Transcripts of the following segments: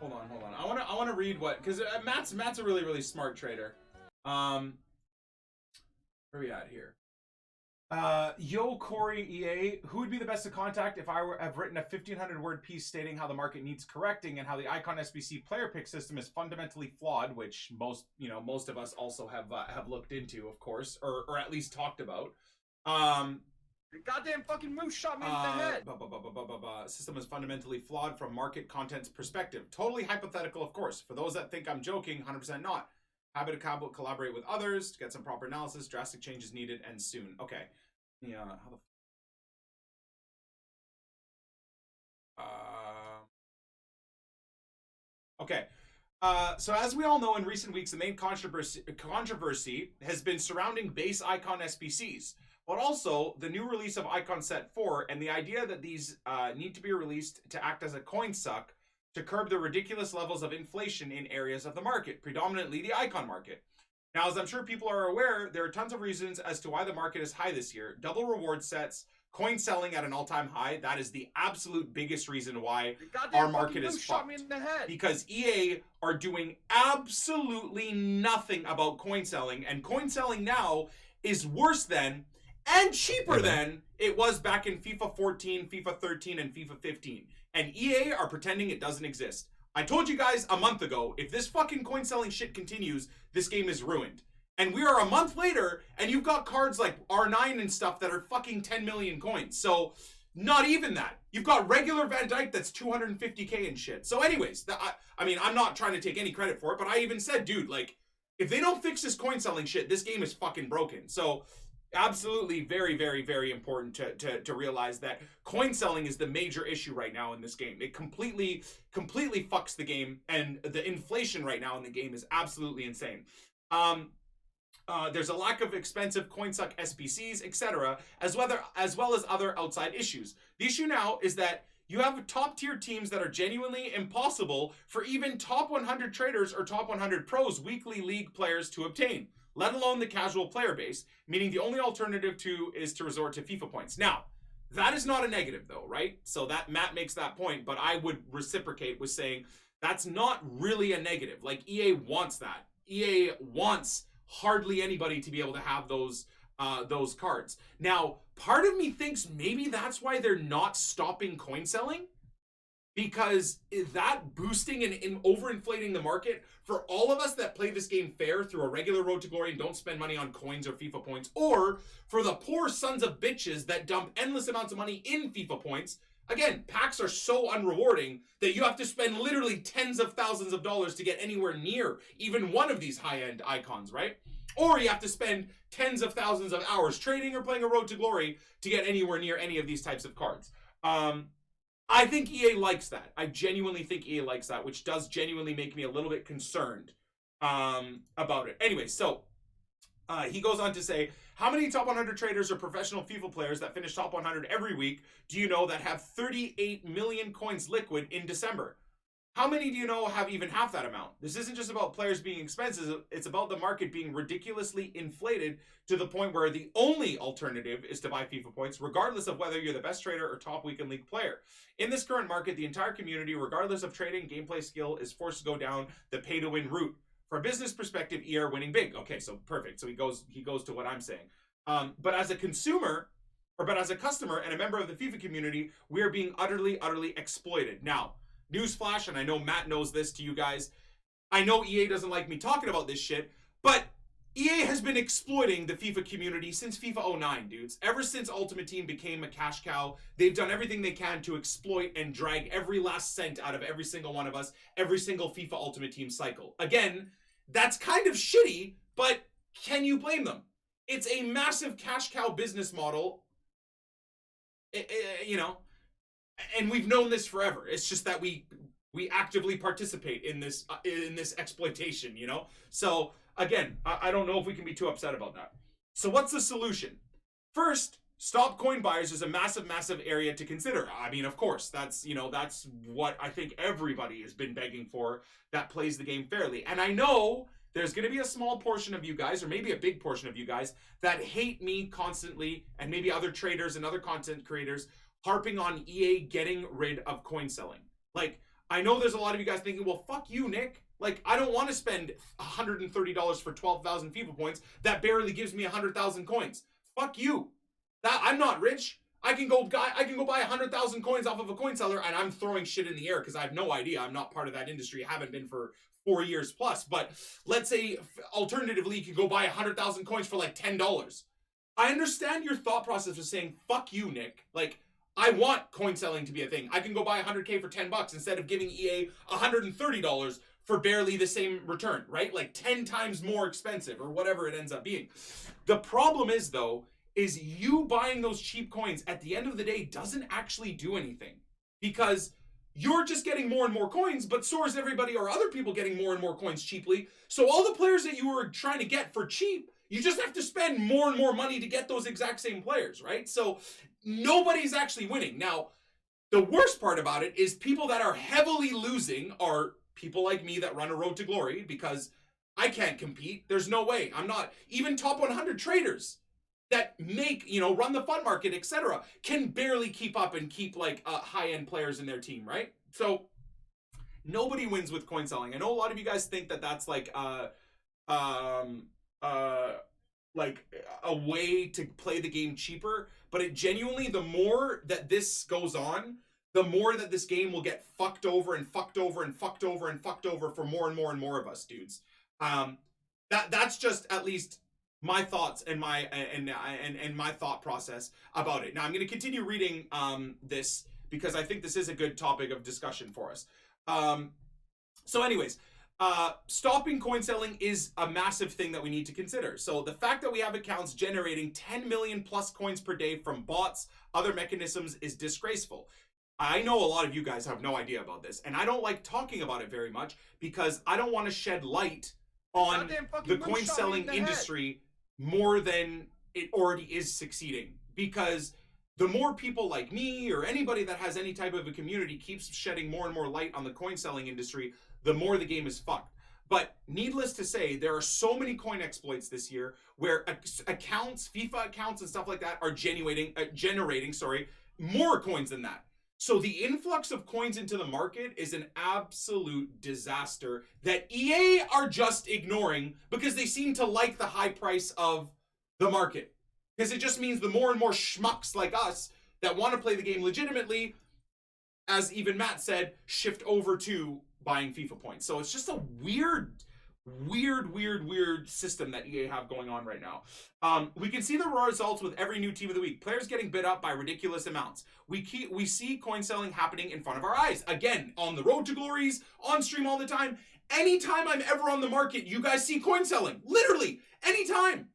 Hold on. I wanna read what, because Matt's a really smart trader. Where are we at here? Yo, Corey EA, who would be the best to contact if I have written a 1,500-word piece stating how the market needs correcting and how the Icon SBC player pick system is fundamentally flawed, which most of us also have looked into, of course, or at least talked about. The goddamn fucking moose shot me in the head. System is fundamentally flawed from market content's perspective. Totally hypothetical, of course. For those that think I'm joking, 100% not. Habit to collaborate with others to get some proper analysis. Drastic changes needed and soon. Okay. Yeah. How the okay. So as we all know, in recent weeks, the main controversy has been surrounding base Icon SBCs, but also the new release of Icon Set 4 and the idea that these need to be released to act as a coin suck to curb the ridiculous levels of inflation in areas of the market, predominantly the Icon market. Now, as I'm sure people are aware, there are tons of reasons as to why the market is high this year. Double reward sets, coin selling at an all-time high. That is the absolute biggest reason why our market is fucked. Because EA are doing absolutely nothing about coin selling, and coin selling now is worse than and cheaper than it was back in FIFA 14, FIFA 13, and FIFA 15. And EA are pretending it doesn't exist. I told you guys a month ago, if this fucking coin selling shit continues, this game is ruined. And we are a month later, and you've got cards like R9 and stuff that are fucking 10 million coins. So, not even that. You've got regular Van Dijk that's 250k and shit. So anyways, I mean, I'm not trying to take any credit for it, but I even said, dude, like, if they don't fix this coin selling shit, this game is fucking broken. So, absolutely very important to realize that coin selling is the major issue right now in this game. It completely fucks the game, and the inflation right now in the game is absolutely insane. There's a lack of expensive coinsuck SBCs, etc., as well as other outside issues. The issue now is that you have top tier teams that are genuinely impossible for even top 100 traders or top 100 pros weekly league players to obtain, let alone the casual player base, meaning the only alternative is to resort to FIFA points. Now, that is not a negative though, right? So that Matt makes that point, but I would reciprocate with saying that's not really a negative. Like, EA wants that. EA wants hardly anybody to be able to have those cards. Now, part of me thinks maybe that's why they're not stopping coin selling, because that boosting and overinflating the market for all of us that play this game fair through a regular road to glory and don't spend money on coins or FIFA points, or for the poor sons of bitches that dump endless amounts of money in FIFA points. Again, packs are so unrewarding that you have to spend literally tens of thousands of dollars to get anywhere near even one of these high-end icons, right? Or you have to spend tens of thousands of hours trading or playing a road to glory to get anywhere near any of these types of cards. I think EA likes that. I genuinely think EA likes that, which does genuinely make me a little bit concerned about it. Anyway, so he goes on to say, how many top 100 traders or professional FIFA players that finish top 100 every week do you know that have 38 million coins liquid in December? How many do you know have even half that amount? This isn't just about players being expensive. It's about the market being ridiculously inflated to the point where the only alternative is to buy FIFA points, regardless of whether you're the best trader or top weekend league player. In this current market, the entire community, regardless of trading, gameplay skill, is forced to go down the pay-to-win route. From a business perspective, EA are winning big. Okay, so perfect. So he goes to what I'm saying. But as a consumer, but as a customer and a member of the FIFA community, we are being utterly exploited. Now, newsflash, and I know Matt knows this to you guys, I know EA doesn't like me talking about this shit, but EA has been exploiting the FIFA community since FIFA 09, dudes. Ever since Ultimate Team became a cash cow, they've done everything they can to exploit and drag every last cent out of every single one of us, every single FIFA Ultimate Team cycle. Again, that's kind of shitty, but can you blame them? It's a massive cash cow business model, you know, and we've known this forever. It's just that we actively participate in this exploitation, you know? So again, I don't know if we can be too upset about that. So what's the solution? First, stop coin buyers is a massive area to consider. I mean, of course, that's what I think everybody has been begging for that plays the game fairly. And I know there's going to be a small portion of you guys, or maybe a big portion of you guys, that hate me constantly, and maybe other traders and other content creators harping on EA getting rid of coin selling. Like, I know there's a lot of you guys thinking, well, fuck you, Nick. Like, I don't want to spend $130 for 12,000 FIFA points. That barely gives me 100,000 coins. Fuck you. I'm not rich. I can go buy 100,000 coins off of a coin seller, and I'm throwing shit in the air because I have no idea. I'm not part of that industry. I haven't been for 4 years plus. But let's say, alternatively, you could go buy 100,000 coins for like $10. I understand your thought process of saying, fuck you, Nick. Like, I want coin selling to be a thing. I can go buy 100K for $10 instead of giving EA $130 for barely the same return, right? Like 10 times more expensive or whatever it ends up being. The problem is, though, is you buying those cheap coins at the end of the day doesn't actually do anything, because you're just getting more and more coins, but so is everybody or other people getting more and more coins cheaply. So all the players that you were trying to get for cheap, you just have to spend more and more money to get those exact same players, right? So nobody's actually winning. Now, the worst part about it is people that are heavily losing are people like me that run a road to glory, because I can't compete. There's no way. I'm not. Even top 100 traders that make, run the fund market, etc., can barely keep up and keep like high-end players in their team, right? So nobody wins with coin selling. I know a lot of you guys think that that's like like a way to play the game cheaper, but it genuinely, the more that this goes on, the more that this game will get fucked over and fucked over and fucked over and fucked over for more and more and more of us, dudes. That's just at least my thoughts and my my thought process about it. Now I'm going to continue reading this because I think this is a good topic of discussion for us. So anyways, stopping coin selling is a massive thing that we need to consider. So the fact that we have accounts generating 10 million plus coins per day from bots, other mechanisms, is disgraceful. I know a lot of you guys have no idea about this, and I don't like talking about it very much because I don't want to shed light on the coin selling industry more than it already is succeeding. Because the more people like me or anybody that has any type of a community keeps shedding more and more light on the coin selling industry, the more the game is fucked. But needless to say, there are so many coin exploits this year where accounts, FIFA accounts and stuff like that are generating more coins than that. So the influx of coins into the market is an absolute disaster that EA are just ignoring because they seem to like the high price of the market. Because it just means the more and more schmucks like us that want to play the game legitimately, as even Matt said, shift over to buying FIFA points. So it's just a weird system that EA have going on right now. We can see the results with every new team of the week. Players getting bid up by ridiculous amounts. We see coin selling happening in front of our eyes. Again, on the road to glories, on stream all the time. Anytime I'm ever on the market, you guys see coin selling. Literally, anytime.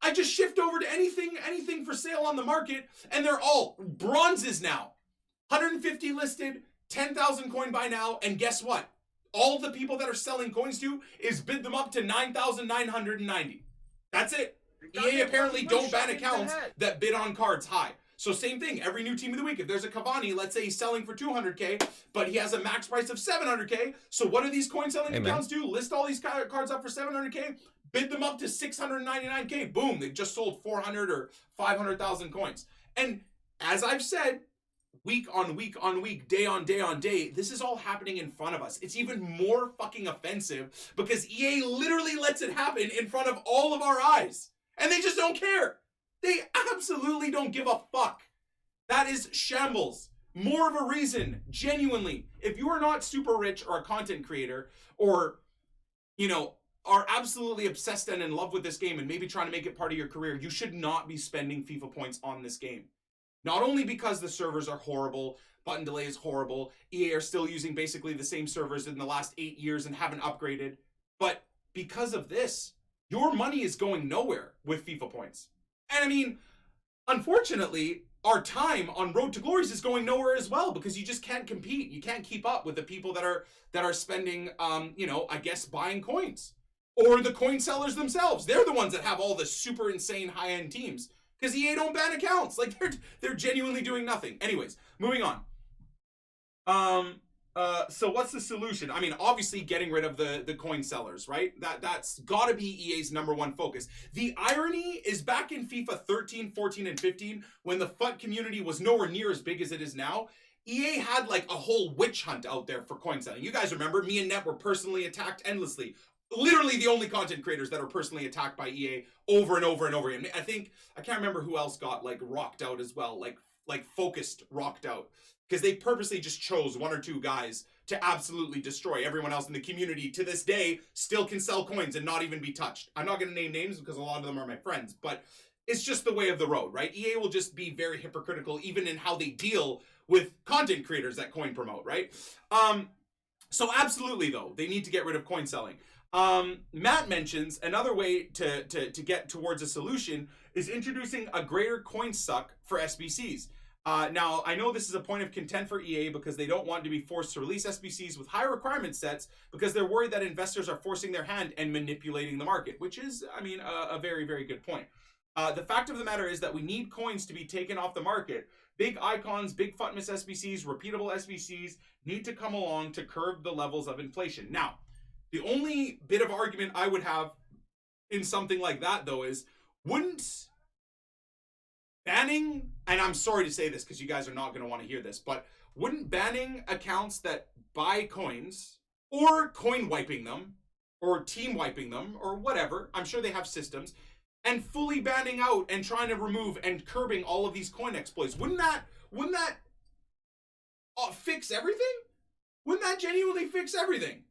I just shift over to anything for sale on the market, and they're all bronzes now. 150 listed, 10,000 coin by now, and guess what? All the people that are selling coins to is bid them up to 9,990. That's it. EA apparently don't ban accounts that bid on cards high. So same thing, every new team of the week. If there's a Cavani, let's say he's selling for 200K, but he has a max price of 700K. So what do these coin selling accounts do? List all these cards up for 700K, bid them up to 699K. Boom, they've just sold 400 or 500,000 coins. And as I've said, week on week on week, day on day on day, this is all happening in front of us. It's even more fucking offensive because EA literally lets it happen in front of all of our eyes. And they just don't care. They absolutely don't give a fuck. That is shambles. More of a reason, genuinely, if you are not super rich or a content creator or, are absolutely obsessed and in love with this game and maybe trying to make it part of your career, you should not be spending FIFA points on this game. Not only because the servers are horrible, button delay is horrible, EA are still using basically the same servers in the last 8 years and haven't upgraded, but because of this, your money is going nowhere with FIFA points. And I mean, unfortunately, our time on Road to Glories is going nowhere as well because you just can't compete. You can't keep up with the people that are spending, I guess buying coins. Or the coin sellers themselves. They're the ones that have all the super insane high-end teams. Because EA don't ban accounts. Like, they're genuinely doing nothing. Anyways, moving on. So what's the solution? I mean, obviously getting rid of the coin sellers, right? That's gotta be EA's number one focus. The irony is back in FIFA 13, 14, and 15, when the FUT community was nowhere near as big as it is now, EA had like a whole witch hunt out there for coin selling. You guys remember, me and Net were personally attacked endlessly. Literally the only content creators that are personally attacked by EA over and over and over again. I can't remember who else got like rocked out as well, like focused rocked out, because they purposely just chose one or two guys to absolutely destroy. Everyone else in the community to this day still can sell coins and not even be touched. I'm not going to name names because a lot of them are my friends, but it's just the way of the road, right? EA will just be very hypocritical even in how they deal with content creators that coin promote, right? So absolutely though, they need to get rid of coin selling. Matt mentions another way to get towards a solution is introducing a greater coin suck for SBCs. Now, I know this is a point of contention for EA because they don't want to be forced to release SBCs with high requirement sets because they're worried that investors are forcing their hand and manipulating the market, which is, I mean, a very, very good point. The fact of the matter is that we need coins to be taken off the market. Big icons, big Futmas SBCs, repeatable SBCs need to come along to curb the levels of inflation. Now, the only bit of argument I would have in something like that, though, is wouldn't banning, and I'm sorry to say this because you guys are not going to want to hear this, but wouldn't banning accounts that buy coins or coin wiping them or team wiping them or whatever, I'm sure they have systems, and fully banning out and trying to remove and curbing all of these coin exploits, wouldn't that fix everything? Wouldn't that genuinely fix everything?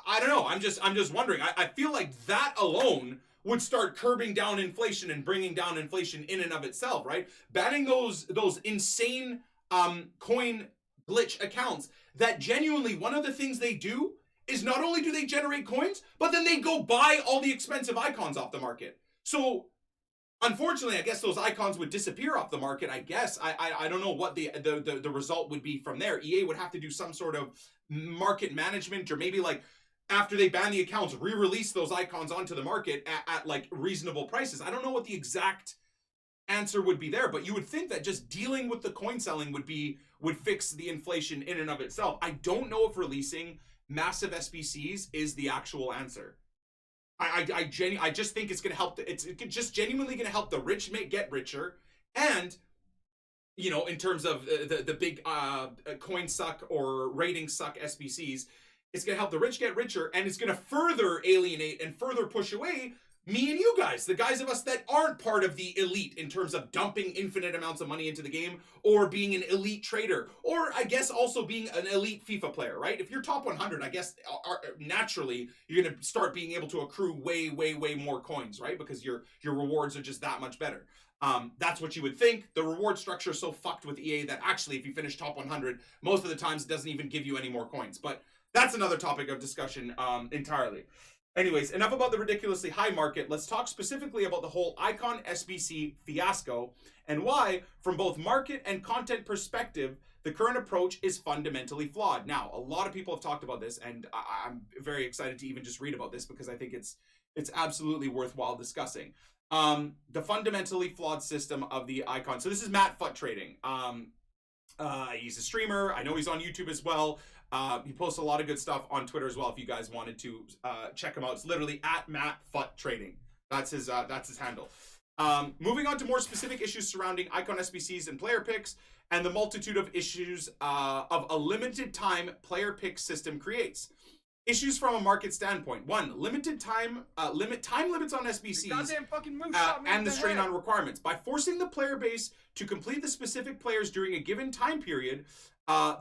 I don't know. I'm just wondering. I feel like that alone would start curbing down inflation and bringing down inflation in and of itself, right? Banning those insane coin glitch accounts that genuinely, one of the things they do is not only do they generate coins, but then they go buy all the expensive icons off the market. So unfortunately, I guess those icons would disappear off the market. I guess I don't know what the result would be from there. EA would have to do some sort of market management, or maybe like after they ban the accounts, re-release those icons onto the market at like reasonable prices. I don't know what the exact answer would be there, but you would think that just dealing with the coin selling would fix the inflation in and of itself. I don't know if releasing massive SBCs is the actual answer. I just think it's going to help. It's just genuinely going to help the rich get richer, and you know, in terms of the big coin suck or rating suck SBCs, it's going to help the rich get richer, and it's going to further alienate and further push away me and you guys, the guys of us that aren't part of the elite in terms of dumping infinite amounts of money into the game or being an elite trader, or I guess also being an elite FIFA player, right? If you're top 100, I guess naturally you're going to start being able to accrue way, way, way more coins, right? Because your rewards are just that much better. That's what you would think. The reward structure is so fucked with EA that actually if you finish top 100, most of the times it doesn't even give you any more coins. But that's another topic of discussion entirely. Anyways, enough about the ridiculously high market. Let's talk specifically about the whole Icon SBC fiasco and why, from both market and content perspective, the current approach is fundamentally flawed. Now, a lot of people have talked about this, and I'm very excited to even just read about this because I think it's absolutely worthwhile discussing. The fundamentally flawed system of the Icon. So this is Matt Fut Trading. He's a streamer. I know he's on YouTube as well. He posts a lot of good stuff on Twitter as well. If you guys wanted to check him out, it's literally at Matt Fut Trading. That's his handle. Moving on to more specific issues surrounding Icon SBCs and player picks, and the multitude of issues of a limited time player pick system creates. Issues from a market standpoint. One, limited time limits on SBCs Goddamn fucking moose shot me in and the strain head. on requirements. By forcing the player base to complete the specific players during a given time period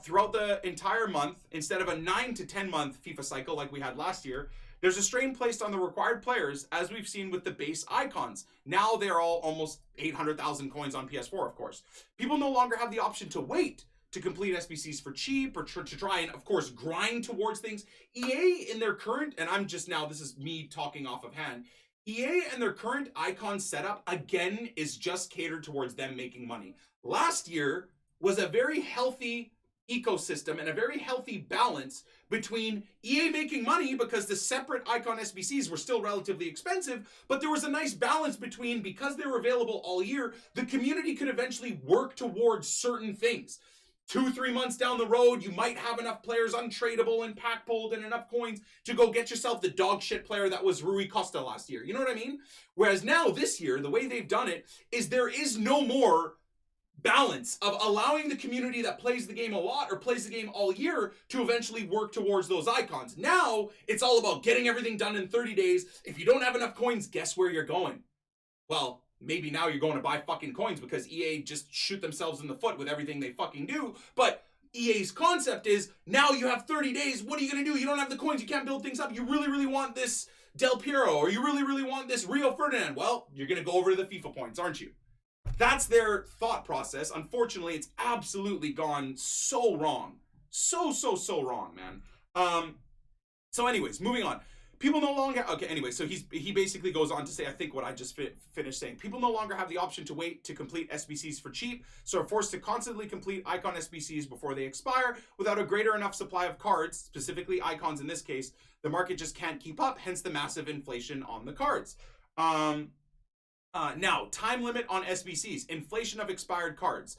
throughout the entire month, instead of a 9 to 10 month FIFA cycle like we had last year, there's a strain placed on the required players, as we've seen with the base icons. Now they're all almost 800,000 coins on PS4, of course. People no longer have the option to wait to complete SBCs for cheap or to try and, of course, grind towards things. EA in their current, and I'm just now, this is me talking off of hand, EA and their current icon setup, again, is just catered towards them making money. Last year was a very healthy ecosystem and a very healthy balance between EA making money because the separate Icon SBCs were still relatively expensive, but there was a nice balance between, because they were available all year, the community could eventually work towards certain things. 2-3 months down the road, you might have enough players untradeable and pack pulled and enough coins to go get yourself the dog shit player that was Rui Costa last year. You know what I mean? Whereas now, this year, the way they've done it is there is no more balance of allowing the community that plays the game a lot or plays the game all year to eventually work towards those icons. Now it's all about getting everything done in 30 days. If you don't have enough coins, guess where you're going? Well, maybe now you're going to buy fucking coins because EA just shoot themselves in the foot with everything they fucking do. But EA's concept is, now you have 30 days. What are you going to do? You don't have the coins. You can't build things up. You really, really want this Del Piero, or you really, really want this Rio Ferdinand. Well, you're going to go over to the FIFA points, aren't you? That's their thought process. Unfortunately, it's absolutely gone so wrong. So wrong, man. So anyways, moving on. People no longer, okay, anyway, so he basically goes on to say, I think what I just finished saying, people no longer have the option to wait to complete SBCs for cheap, so are forced to constantly complete icon SBCs before they expire. Without a greater enough supply of cards, specifically icons in this case, the market just can't keep up, hence the massive inflation on the cards. Now, time limit on SBCs, inflation of expired cards.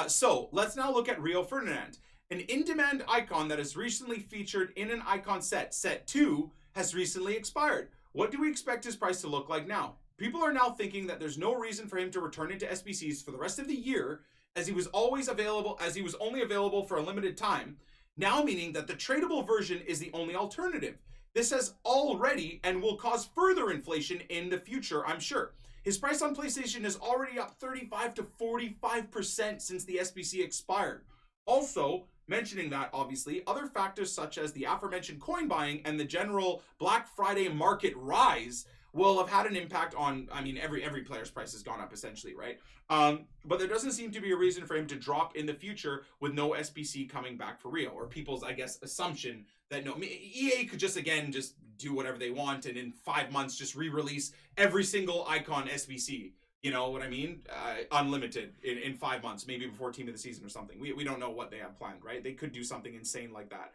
So let's now look at Rio Ferdinand, an in-demand icon that is recently featured in an icon set 2, has recently expired. What do we expect his price to look like now? People are now thinking that there's no reason for him to return into SBCs for the rest of the year, as he was only available for a limited time, now meaning that the tradable version is the only alternative. This has already and will cause further inflation in the future, I'm sure. His price on PlayStation is already up 35 to 45% since the SBC expired. Also, mentioning that, obviously, other factors such as the aforementioned coin buying and the general Black Friday market rise will have had an impact on, I mean, every player's price has gone up essentially, right? But there doesn't seem to be a reason for him to drop in the future with no SBC coming back for Rio, or people's, I guess, assumption that no, EA could just, again, just do whatever they want and in 5 months just re-release every single icon SBC. You know what I mean? Unlimited in 5 months, maybe before team of the season or something. We don't know what they have planned, right? They could do something insane like that.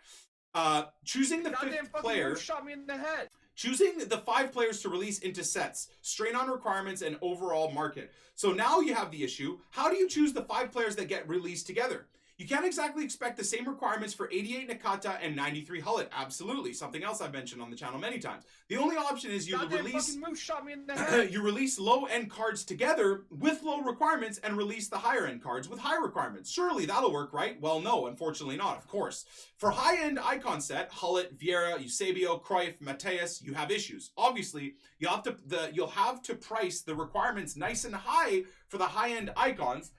Choosing the fifth player shot me in the head. Choosing the 5 players to release into sets, strain on requirements and overall market. So now you have the issue. How do you choose the 5 players that get released together? You can't exactly expect the same requirements for 88 Nakata and 93 Hullet. Absolutely. Something else I've mentioned on the channel many times. The only option is you release low-end cards together with low requirements and release the higher-end cards with high requirements. Surely that'll work, right? Well, no, unfortunately not, of course. For high-end icon set, Hullet, Vieira, Eusebio, Cruyff, Mateus, you have issues. Obviously, you'll have to price the requirements nice and high for the high-end icons.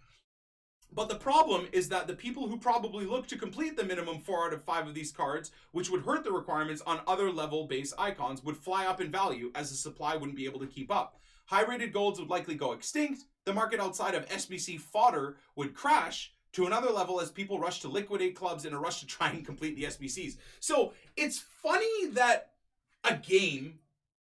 But the problem is that the people who probably look to complete the minimum 4 out of 5 of these cards, which would hurt the requirements on other level base icons, would fly up in value as the supply wouldn't be able to keep up. High rated golds would likely go extinct. The market outside of SBC fodder would crash to another level as people rush to liquidate clubs in a rush to try and complete the SBCs. So it's funny that a game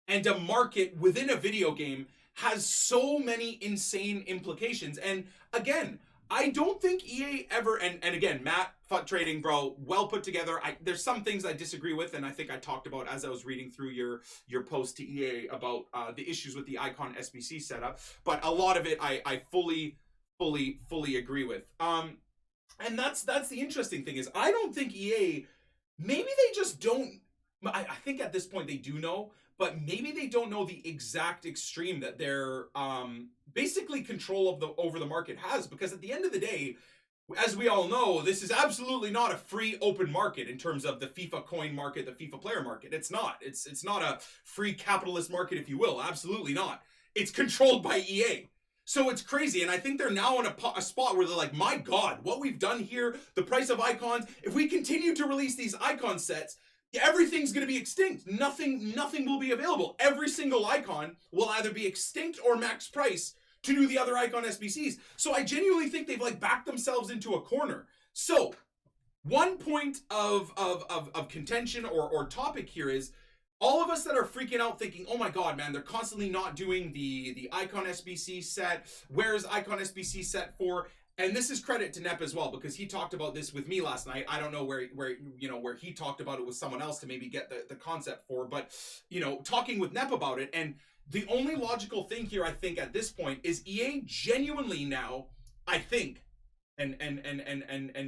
and a market within a video game has so many insane implications. And again, I don't think EA ever, and again, Matt, FUT Trading, bro, well put together. There's some things I disagree with, and I think I talked about as I was reading through your post to EA about the issues with the Icon SBC setup, but a lot of it I fully agree with. And that's the interesting thing is I don't think EA, maybe they just don't, I think at this point they do know, but maybe they don't know the exact extreme that their basically control over the market has, because at the end of the day, as we all know, this is absolutely not a free open market in terms of the FIFA coin market, the FIFA player market. It's not. It's not a free capitalist market, if you will. Absolutely not. It's controlled by EA. So it's crazy, and I think they're now in a spot where they're like, my God, what we've done here, the price of icons, if we continue to release these icon sets, everything's going to be extinct. Nothing will be available. Every single icon will either be extinct or max price to do the other icon SBCs. So I genuinely think they've like backed themselves into a corner. So one point of contention or topic here is all of us that are freaking out thinking, oh my God, man, they're constantly not doing the icon SBC set. Where's icon SBC set for? And this is credit to Nep as well, because he talked about this with me last night. I don't know where he talked about it with someone else to maybe get the concept for, but talking with Nep about it, and the only logical thing here, I think, at this point is EA genuinely now, I think, and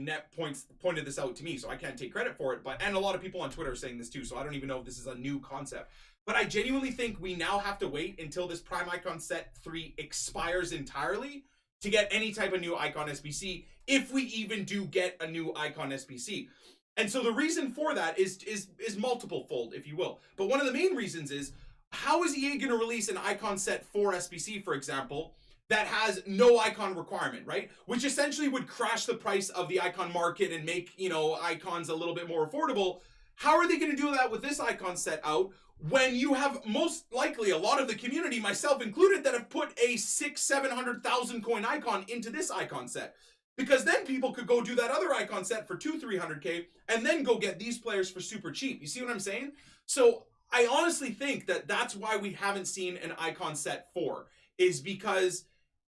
Nep pointed this out to me, so I can't take credit for it, and a lot of people on Twitter are saying this too, so I don't even know if this is a new concept. But I genuinely think we now have to wait until this Prime Icon Set 3 expires entirely to get any type of new icon SBC, if we even do get a new icon SBC. And so the reason for that is multiple fold, if you will. But one of the main reasons is, how is EA going to release an icon set 4 SBC, for example, that has no icon requirement, right? Which essentially would crash the price of the icon market and make, you know, icons a little bit more affordable. How are they going to do that with this icon set out when you have most likely a lot of the community, myself included, that have put a 600,000-700,000 coin icon into this icon set? Because then people could go do that other icon set for 200-300K and then go get these players for super cheap. You see what I'm saying? So I honestly think that that's why we haven't seen an icon set 4, is because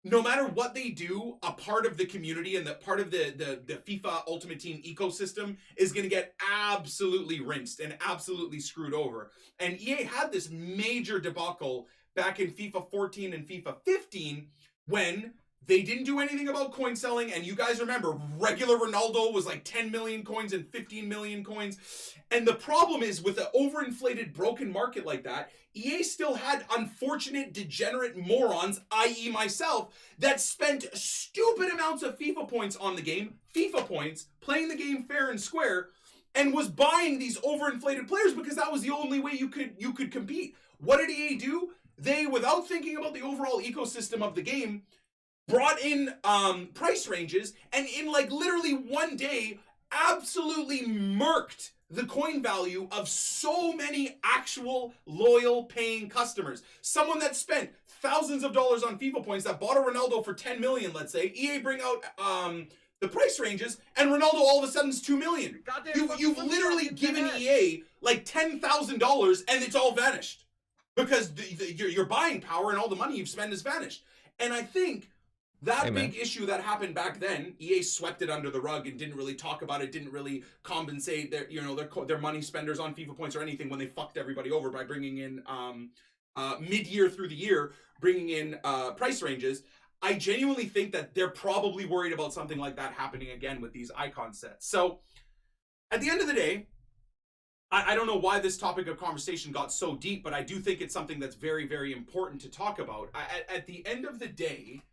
no matter what they do, a part of the community and the part of the FIFA Ultimate Team ecosystem is going to get absolutely rinsed and absolutely screwed over. And EA had this major debacle back in FIFA 14 and FIFA 15 when they didn't do anything about coin selling. And you guys remember, regular Ronaldo was like 10 million coins and 15 million coins. And the problem is, with an overinflated, broken market like that, EA still had unfortunate, degenerate morons, i.e. myself, that spent stupid amounts of FIFA points on the game, FIFA points, playing the game fair and square, and was buying these overinflated players because that was the only way you could compete. What did EA do? They, without thinking about the overall ecosystem of the game, brought in price ranges, and in like literally one day, absolutely murked the coin value of so many actual loyal paying customers. Someone that spent thousands of dollars on FIFA points, that bought a Ronaldo for 10 million, let's say, EA bring out the price ranges, and Ronaldo all of a sudden is 2 million. You've literally given EA like $10,000 and it's all vanished because your buying power and all the money you've spent is vanished. And I think that big issue that happened back then, EA swept it under the rug and didn't really talk about it, didn't really compensate their money spenders on FIFA points or anything when they fucked everybody over by bringing in mid-year through the year, bringing in price ranges. I genuinely think that they're probably worried about something like that happening again with these icon sets. So at the end of the day, I don't know why this topic of conversation got so deep, but I do think it's something that's very, very important to talk about. At the end of the day,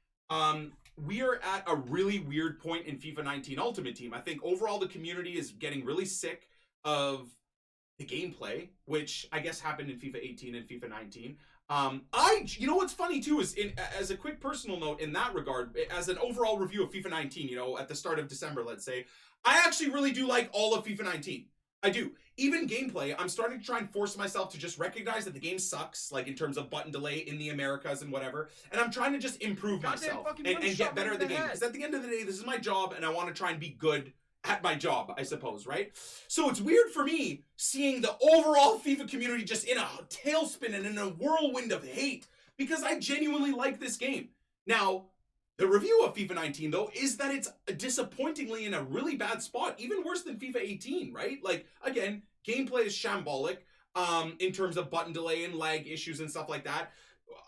we are at a really weird point in FIFA 19 Ultimate Team. I think overall the community is getting really sick of the gameplay, which I guess happened in FIFA 18 and FIFA 19. You know what's funny too is, as a quick personal note in that regard, as an overall review of FIFA 19, you know, at the start of December, let's say, I actually really do like all of FIFA 19. I do. Even gameplay, I'm starting to try and force myself to just recognize that the game sucks, like in terms of button delay in the Americas and whatever, and I'm trying to just improve myself and get better at the game. Because at the end of the day, this is my job, and I want to try and be good at my job, I suppose, right? So it's weird for me seeing the overall FIFA community just in a tailspin and in a whirlwind of hate, because I genuinely like this game. Now, the review of FIFA 19, though, is that it's disappointingly in a really bad spot, even worse than FIFA 18, right? Like, again, gameplay is shambolic in terms of button delay and lag issues and stuff like that.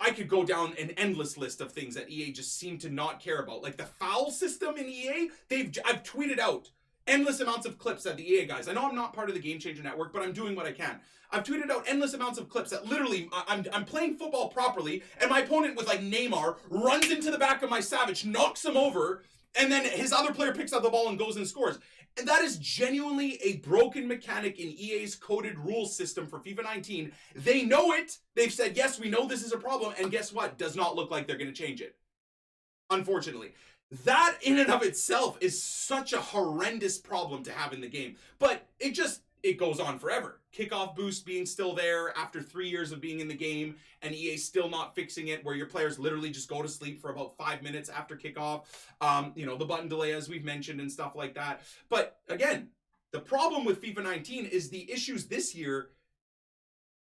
I could go down an endless list of things that EA just seem to not care about. Like the foul system in EA, I've tweeted out endless amounts of clips at the EA guys. I know I'm not part of the Game Changer Network, but I'm doing what I can. I've tweeted out endless amounts of clips that literally, I'm playing football properly, and my opponent with like Neymar runs into the back of my Savage, knocks him over, and then his other player picks up the ball and goes and scores. And that is genuinely a broken mechanic in EA's coded rules system for FIFA 19. They know it. They've said, yes, we know this is a problem, and guess what? Does not look like they're going to change it. Unfortunately. That in and of itself is such a horrendous problem to have in the game. But it goes on forever. Kickoff boost being still there after 3 years of being in the game, and EA still not fixing it, where your players literally just go to sleep for about 5 minutes after kickoff. The button delay, as we've mentioned, and stuff like that. But again, the problem with FIFA 19 is the issues this year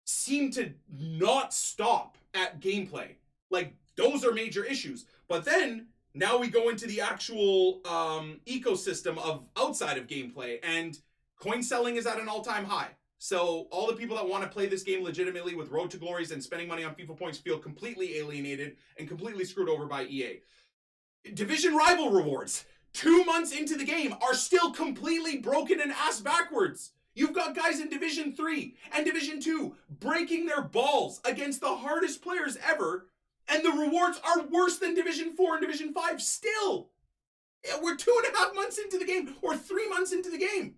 seem to not stop at gameplay. Like, those are major issues. But then now we go into the actual ecosystem of outside of gameplay, and coin selling is at an all-time high. So all the people that want to play this game legitimately with Road to Glories and spending money on FIFA points feel completely alienated and completely screwed over by EA. Division rival rewards, 2 months into the game, are still completely broken and ass backwards. You've got guys in Division 3 and Division 2 breaking their balls against the hardest players ever, And the rewards are worse than Division 4 and Division 5 still. Yeah, we're 2.5 months into the game, or 3 months into the game.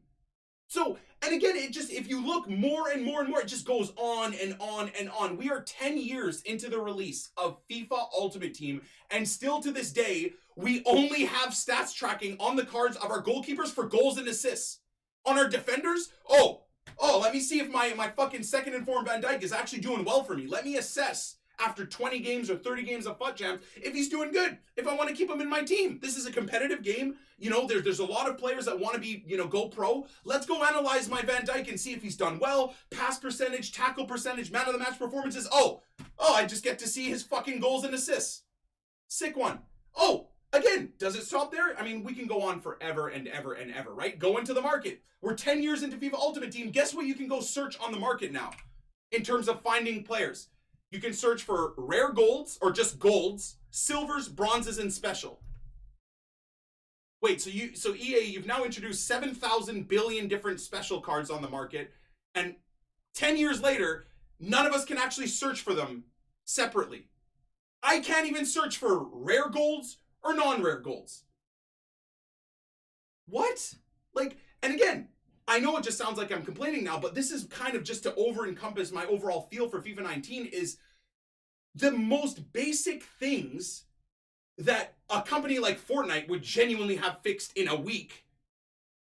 So, and again, it just, if you look more and more and more, it just goes on and on and on. We are 10 years into the release of FIFA Ultimate Team, and still to this day, we only have stats tracking on the cards of our goalkeepers for goals and assists. On our defenders, let me see if my fucking second informed Van Dijk is actually doing well for me. Let me assess after 20 games or 30 games of FUT Champs if he's doing good, if I want to keep him in my team. This is a competitive game. You know, there's a lot of players that want to be, you know, go pro. Let's go analyze my Van Dijk and see if he's done well. Pass percentage, tackle percentage, man of the match performances. I just get to see his fucking goals and assists. Sick one. Again, does it stop there? I mean, we can go on forever and ever and ever, right? Go into the market. We're 10 years into FIFA Ultimate Team. Guess what you can go search on the market now in terms of finding players? You can search for rare golds or just golds, silvers, bronzes, and special. Wait, so EA, you've now introduced 7,000 billion different special cards on the market, and 10 years later, none of us can actually search for them separately. I can't even search for rare golds or non-rare golds. What? Like, and again, I know it just sounds like I'm complaining now, but this is kind of just to over-encompass my overall feel for FIFA 19 is the most basic things that a company like Fortnite would genuinely have fixed in a week.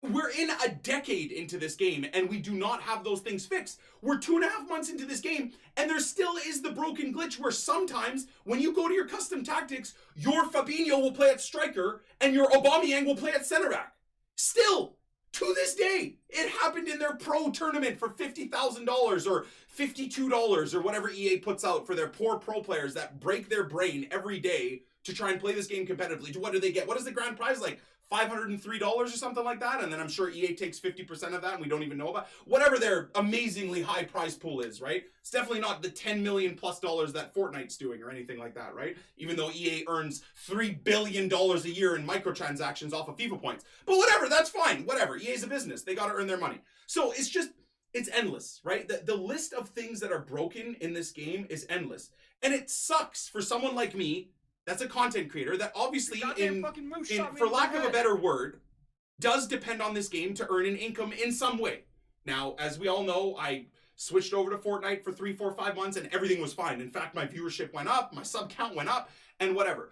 We're in a decade into this game and we do not have those things fixed. We're 2.5 months into this game and there still is the broken glitch where sometimes when you go to your custom tactics, your Fabinho will play at striker and your Aubameyang will play at center back. Still, to this day, it happened in their pro tournament for $50,000 or $52 or whatever EA puts out for their poor pro players that break their brain every day to try and play this game competitively. What do they get? What is the grand prize like? $503 or something like that, and then I'm sure EA takes 50% of that and we don't even know about whatever their amazingly high prize pool is, right? It's definitely not the $10 million plus that Fortnite's doing or anything like that, right? Even though EA earns $3 billion a year in microtransactions off of FIFA points. But whatever, that's fine, whatever. EA's a business, they gotta earn their money. So it's endless, right? The list of things that are broken in this game is endless. And it sucks for someone like me that's a content creator that obviously, for lack of a better word, does depend on this game to earn an income in some way. Now, as we all know, I switched over to Fortnite for 3, 4, 5 months and everything was fine. In fact, my viewership went up, my sub count went up, and whatever.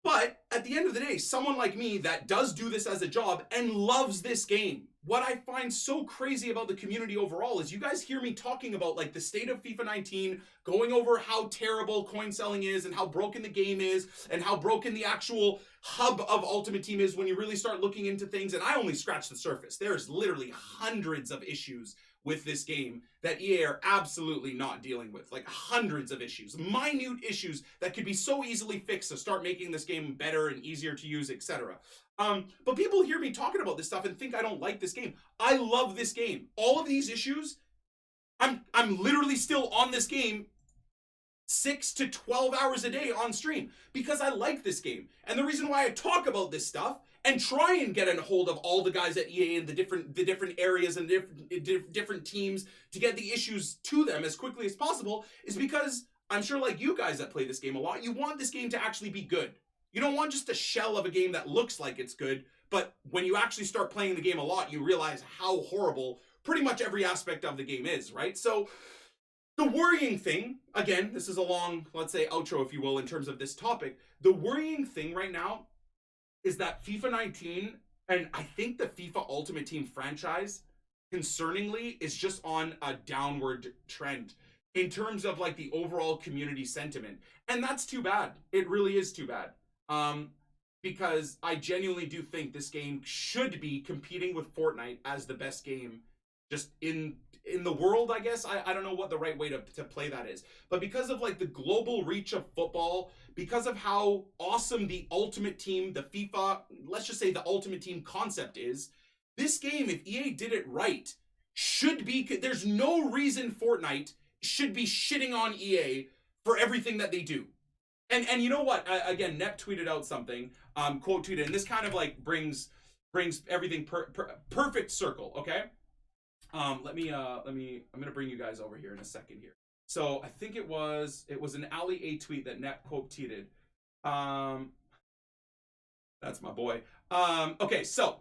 But at the end of the day, someone like me that does do this as a job and loves this game, what I find so crazy about the community overall is you guys hear me talking about like the state of FIFA 19, going over how terrible coin selling is and how broken the game is and how broken the actual hub of Ultimate Team is when you really start looking into things. And I only scratched the surface. There's literally hundreds of issues with this game that EA are absolutely not dealing with. Like hundreds of issues, minute issues that could be so easily fixed to start making this game better and easier to use, etc. But people hear me talking about this stuff and think I don't like this game. I love this game. All of these issues, I'm literally still on this game 6 to 12 hours a day on stream because I like this game. And the reason why I talk about this stuff and try and get a hold of all the guys at EA and the different areas and different teams to get the issues to them as quickly as possible is because I'm sure like you guys that play this game a lot, you want this game to actually be good. You don't want just a shell of a game that looks like it's good, but when you actually start playing the game a lot, you realize how horrible pretty much every aspect of the game is, right? So the worrying thing, again, this is a long, let's say, outro, if you will, in terms of this topic. The worrying thing right now is that FIFA 19, and I think the FIFA Ultimate Team franchise, concerningly, is just on a downward trend in terms of like the overall community sentiment. And that's too bad. It really is too bad. Because I genuinely do think this game should be competing with Fortnite as the best game just in the world, I guess. I don't know what the right way to play that is. But because of like the global reach of football, because of how awesome the Ultimate Team, the FIFA, let's just say the Ultimate Team concept is, this game, if EA did it right, should be, there's no reason Fortnite should be shitting on EA for everything that they do. And you know what? Again, Nep tweeted out something, quote tweeted, and this kind of like brings everything perfect circle, okay? I'm gonna bring you guys over here in a second here. So I think it was an Ali A tweet that Net quote tweeted. That's my boy. Okay, so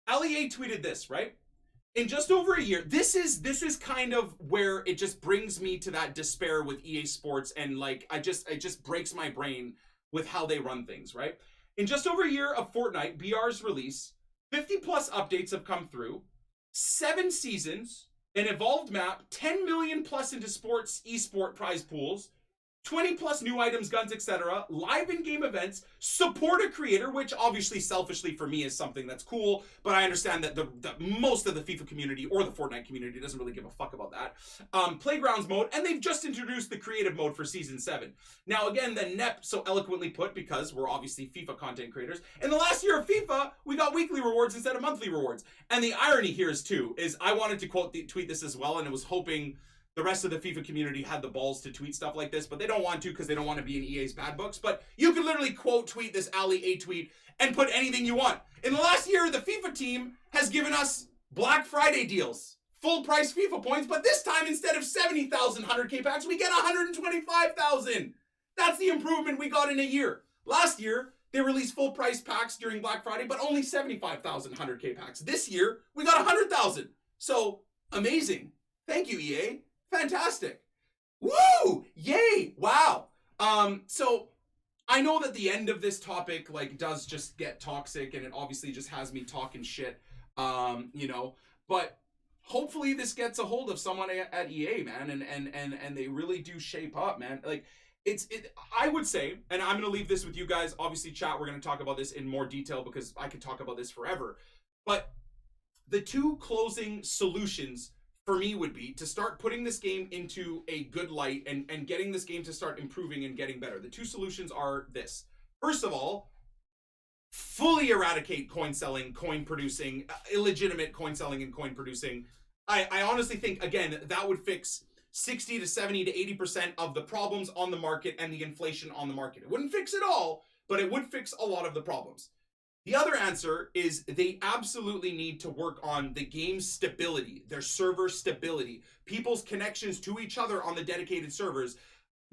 Ali A tweeted this, right? In just over a year, this is kind of where it just brings me to that despair with EA Sports, and like it just breaks my brain with how they run things, right? In just over a year of Fortnite BR's release, 50 plus updates have come through, 7 seasons, an evolved map, 10 million plus into sports esport prize pools, 20 plus new items, guns, etc., live in-game events, support a creator, which obviously selfishly for me is something that's cool, but I understand that the most of the FIFA community or the Fortnite community doesn't really give a fuck about that. Playgrounds mode, and they've just introduced the creative mode for Season 7. Now again, the NEP so eloquently put, because we're obviously FIFA content creators, in the last year of FIFA, we got weekly rewards instead of monthly rewards. And the irony here is too, is I wanted to tweet this as well, and I was hoping the rest of the FIFA community had the balls to tweet stuff like this, but they don't want to because they don't want to be in EA's bad books. But you can literally quote tweet this Ali A tweet and put anything you want. In the last year, the FIFA team has given us Black Friday deals, full price FIFA points, but this time instead of 70,000 100K packs, we get 125,000. That's the improvement we got in a year. Last year, they released full price packs during Black Friday, but only 75,000 100K packs. This year, we got 100,000. So amazing. Thank you, EA. Fantastic. Woo! Yay! Wow. So I know that the end of this topic does just get toxic, and it obviously just has me talking shit. But hopefully this gets a hold of someone at EA, man, and they really do shape up, man. I would say, and I'm gonna leave this with you guys. Obviously, chat, we're gonna talk about this in more detail because I could talk about this forever. But the two closing solutions for me would be to start putting this game into a good light and getting this game to start improving and getting better. The two solutions are this. First of all, fully eradicate coin selling, coin producing, illegitimate coin selling and coin producing. I honestly think, again, that would fix 60 to 70 to 80% of the problems on the market and the inflation on the market. It wouldn't fix it all, but it would fix a lot of the problems. The other answer is they absolutely need to work on the game's stability, their server stability, people's connections to each other on the dedicated servers.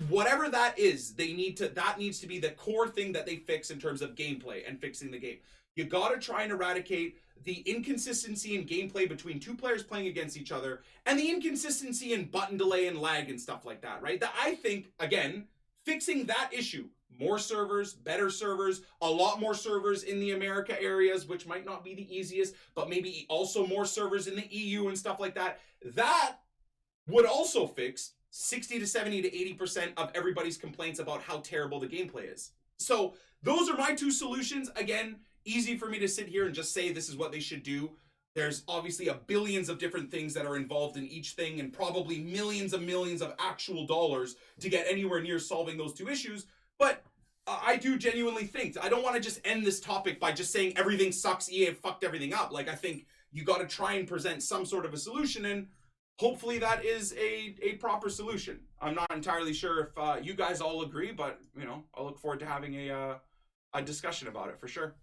Whatever that is, that needs to be the core thing that they fix in terms of gameplay and fixing the game. You gotta try and eradicate the inconsistency in gameplay between two players playing against each other and the inconsistency in button delay and lag and stuff like that, right? That I think, again, fixing that issue, more servers, better servers, a lot more servers in the America areas, which might not be the easiest, but maybe also more servers in the EU and stuff like that. That would also fix 60 to 70 to 80% of everybody's complaints about how terrible the gameplay is. So those are my two solutions. Again, easy for me to sit here and just say this is what they should do. There's obviously billions of different things that are involved in each thing and probably millions of actual dollars to get anywhere near solving those two issues. But I do genuinely think, I don't want to just end this topic by just saying everything sucks, EA fucked everything up. I think you got to try and present some sort of a solution, and hopefully that is a proper solution. I'm not entirely sure if you guys all agree, but, I'll look forward to having a discussion about it for sure.